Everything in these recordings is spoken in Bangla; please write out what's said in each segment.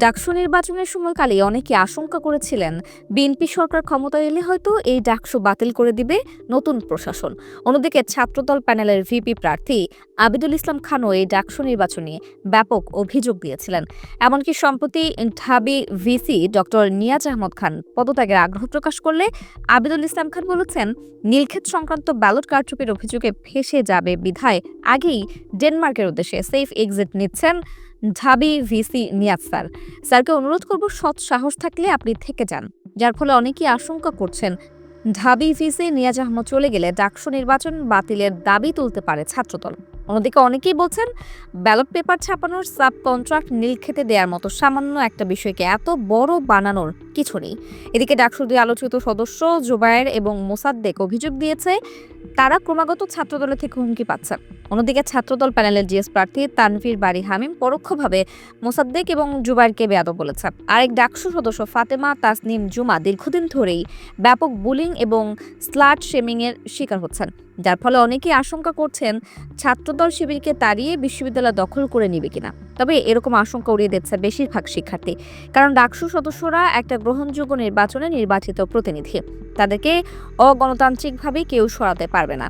ডাকসু নির্বাচনের সময়কালে অনেকে আশঙ্কা করেছিলেন বিএনপি সরকার ক্ষমতায় এলে হয়তো এই ডাকসু বাতিল করে দিবে নতুন প্রশাসন। অন্যদিকে ছাত্রদল প্যানেলের ভিপি প্রার্থী আবিদুল ইসলাম খানও এই ডাকসু নির্বাচন নিয়ে ব্যাপক অভিযোগ দিয়েছিলেন। এমনকি সম্প্রতি ঢাবি ভিসি ডক্টর নিয়াজ আহমদ খান পদত্যাগের আগ্রহ প্রকাশ করলে আবিদুল ইসলাম খান বলেছেন, নীলক্ষেত সংক্রান্ত ব্যালট কারচুপির অভিযোগে ফেঁসে যাবে বিধায় আগেই ডেনমার্কের উদ্দেশ্যে সেফ এক্সিট নিচ্ছেন ঢাবি ভিসি নিয়াজ স্যারকে অনুরোধ করব, সৎ সাহস থাকলে আপনি থেকে যান। যার ফলে অনেকেই আশঙ্কা করছেন ঢাবি ভিসি নিয়াজ আহমদ চলে গেলে ডাকসু নির্বাচন বাতিলের দাবি তুলতে পারে ছাত্রদল। অন্যদিকে অনেকেই বলছেন, ব্যালট পেপার ছাপানোর সাব কন্ট্রাক্ট নীলক্ষেতে দেওয়ার মতো সামান্য একটা বিষয়কে এত বড় বানানোর কিছু নেই। এদিকে ডাকসুর দুই আলোচিত সদস্য জুবায়ের এবং মোসাদ্দেক অভিযোগ দিয়েছে তারা ক্রমাগত ছাত্রদলের থেকে হুমকি পাচ্ছেন। অন্যদিকে ছাত্রদল প্যানেলের জিএস প্রার্থী তানভীর বারী হামিম পরোক্ষভাবে মোসাদ্দেক এবং জুবায়েরকে বেয়াদব বলেছেন। আরেক ডাকসু সদস্য ফাতেমা তাসনিম জুমা দীর্ঘদিন ধরেই ব্যাপক বুলিং এবং স্লাট শেমিং এর শিকার হচ্ছেন, যার ফলে অনেকেই আশঙ্কা করছেন ছাত্রদল শিবিরকে তাড়িয়ে বিশ্ববিদ্যালয় দখল করে নিবে কিনা। তবে এরকম আশঙ্কা উড়িয়ে দিচ্ছে বেশিরভাগ শিক্ষার্থী, কারণ ডাকসু সদস্যরা একটা গ্রহণযোগ্য নির্বাচনে নির্বাচিত প্রতিনিধি, তাদেরকে অগণতান্ত্রিকভাবে কেউ সরাতে পারবে না।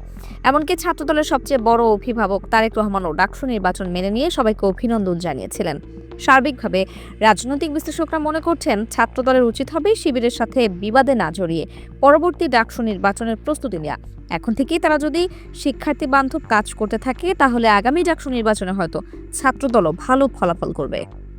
এমনকি ছাত্রদলের সবচেয়ে বড় অভিভাবক তারেক রহমানও ডাকসু নির্বাচন মেনে নিয়ে সবাইকে অভিনন্দন জানিয়েছিলেন। সার্বিকভাবে রাজনৈতিক বিশ্লেষকরা মনে করছেন ছাত্রদলের উচিত হবে শিবিরের সাথে বিবাদে না জড়িয়ে পরবর্তী ডাকসু নির্বাচনের প্রস্তুতি নেওয়া। এখন থেকেই তারা যদি শিক্ষার্থী বান্ধব কাজ করতে থাকে তাহলে আগামী ডাকসু নির্বাচনে হয়তো ছাত্রদলও ভালো ফলাফল করবে।